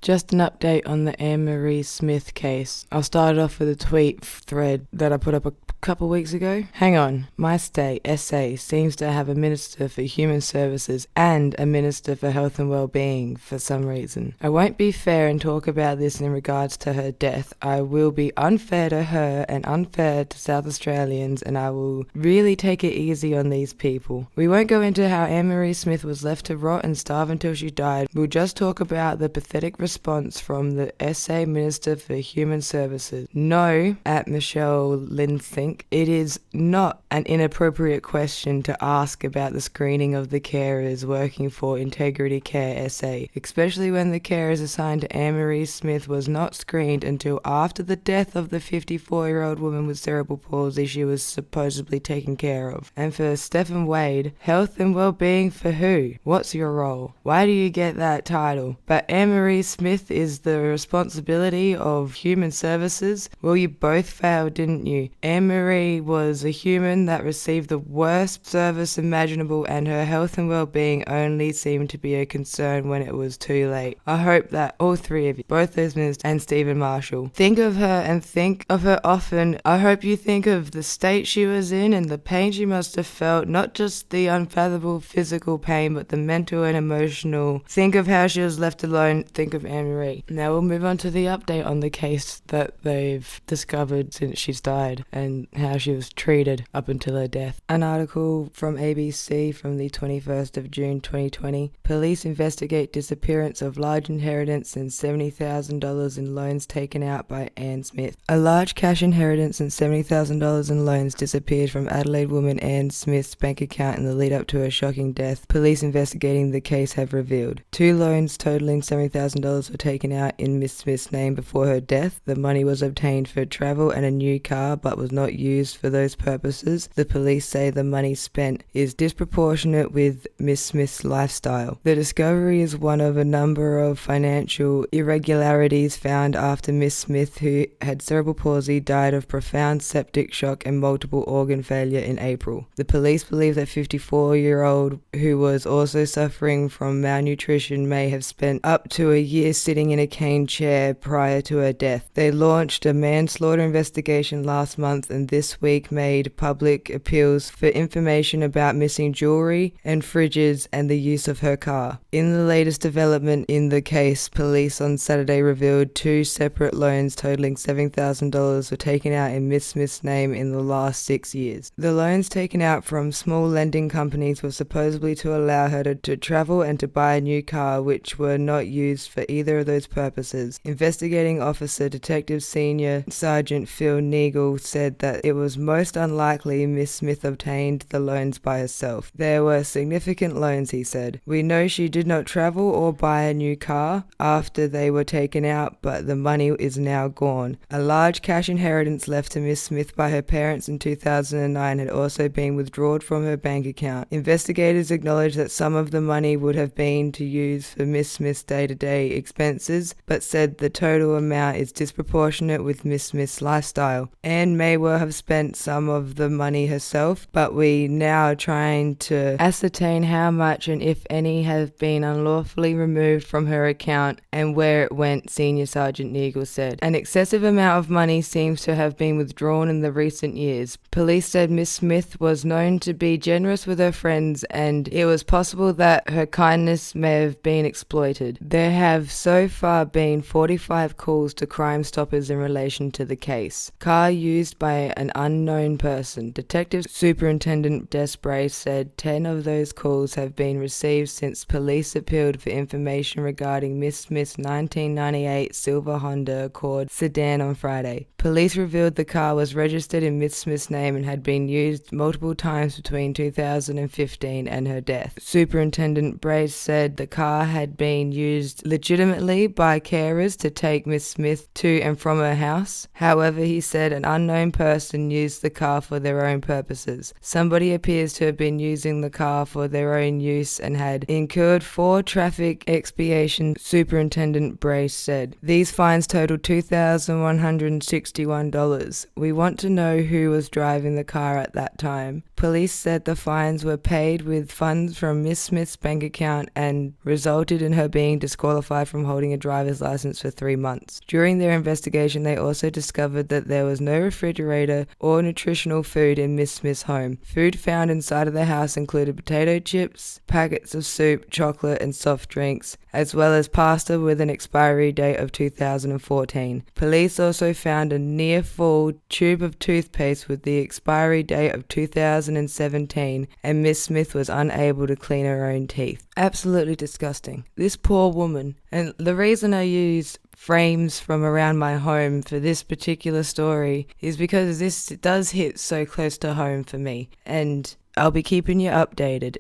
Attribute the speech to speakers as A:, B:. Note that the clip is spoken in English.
A: Just an update on the Anne-Marie Smith case. I'll start off with a tweet thread that I put up a couple weeks ago. Hang on, my state, SA, seems to have a Minister for Human Services and a Minister for Health and Wellbeing for some reason. I won't be fair and talk about this in regards to her death. I will be unfair to her and unfair to South Australians, and I will really take it easy on these people. We won't go into how Anne-Marie Smith was left to rot and starve until she died. We'll just talk about the pathetic response from the SA Minister for Human Services. No, at Michelle Linsink, it is not an inappropriate question to ask about the screening of the carers working for Integrity Care SA, especially when the carers assigned to Anne-Marie Smith was not screened until after the death of the 54-year-old woman with cerebral palsy she was supposedly taken care of. And for Stephen Wade, health and well-being for who? What's your role? Why do you get that title? But Anne-Marie Smith is the responsibility of Human Services? Well, you both failed, didn't you? Anne-Marie was a human that received the worst service imaginable, and her health and well-being only seemed to be a concern when it was too late. I hope that all three of you, both those ministers and Stephen Marshall, think of her and think of her often. I hope you think of the state she was in and the pain she must have felt, not just the unfathomable physical pain, but the mental and emotional. Think of how she was left alone. Think of Anne-Marie. Now we'll move on to the update on the case that they've discovered since she's died and how she was treated up until her death. An article from ABC from the 21st of June 2020. Police investigate disappearance of large inheritance and $70,000 in loans taken out by Anne Smith. A large cash inheritance and $70,000 in loans disappeared from Adelaide woman Anne Smith's bank account in the lead up to her shocking death, police investigating the case have revealed. 2 loans totaling $70,000 were taken out in Miss Smith's name before her death. The money was obtained for travel and a new car, but was not used for those purposes. The police say the money spent is disproportionate with Miss Smith's lifestyle. The discovery is one of a number of financial irregularities found after Miss Smith, who had cerebral palsy, died of profound septic shock and multiple organ failure in April. The police believe that 54-year-old, who was also suffering from malnutrition, may have spent up to a year sitting in a cane chair prior to her death. They launched a manslaughter investigation last month and this week made public appeals for information about missing jewelry and fridges and the use of her car. In the latest development in the case, police on Saturday revealed 2 separate loans totaling $7,000 were taken out in Miss Smith's name in the last 6 years. The loans taken out from small lending companies were supposedly to allow her to travel and to buy a new car, which were not used for either of those purposes. Investigating officer Detective Senior Sergeant Phil Neagle said that it was most unlikely Miss Smith obtained the loans by herself. There were significant loans, he said. We know she did not travel or buy a new car after they were taken out, but the money is now gone. A large cash inheritance left to Miss Smith by her parents in 2009 had also been withdrawn from her bank account. Investigators acknowledged that some of the money would have been to use for Miss Smith's day-to-day expenses, but said the total amount is disproportionate with Miss Smith's lifestyle. Anne may well have spent some of the money herself, but we now are trying to ascertain how much and if any have been unlawfully removed from her account and where it went, Senior Sergeant Neagle said. An excessive amount of money seems to have been withdrawn in the recent years. Police said Miss Smith was known to be generous with her friends and it was possible that her kindness may have been exploited. There have so far been 45 calls to Crime Stoppers in relation to the case. Car used by an unknown person. Detective Superintendent Desbray said 10 of those calls have been received since police appealed for information regarding Miss Smith's 1998 silver Honda Accord sedan on Friday. Police revealed the car was registered in Miss Smith's name and had been used multiple times between 2015 and her death. Superintendent Brace said the car had been used legitimately by carers to take Miss Smith to and from her house. However, he said an unknown person used the car for their own purposes. Somebody appears to have been using the car for their own use and had incurred 4 traffic expiations, Superintendent Brace said. These fines totaled $2,161. We want to know who was driving the car at that time. Police said the fines were paid with funds from Miss Smith's bank account and resulted in her being disqualified from holding a driver's license for 3 months. During their investigation, they also discovered that there was no refrigerator or nutritional food in Miss Smith's home. Food found inside of the house included potato chips, packets of soup, chocolate, and soft drinks, as well as pasta with an expiry date of 2014. Police also found a near-full tube of toothpaste with the expiry date of 2017, and Miss Smith was unable to clean her own teeth. Absolutely disgusting. This poor woman. And the reason I use frames from around my home for this particular story is because this does hit so close to home for me, and I'll be keeping you updated.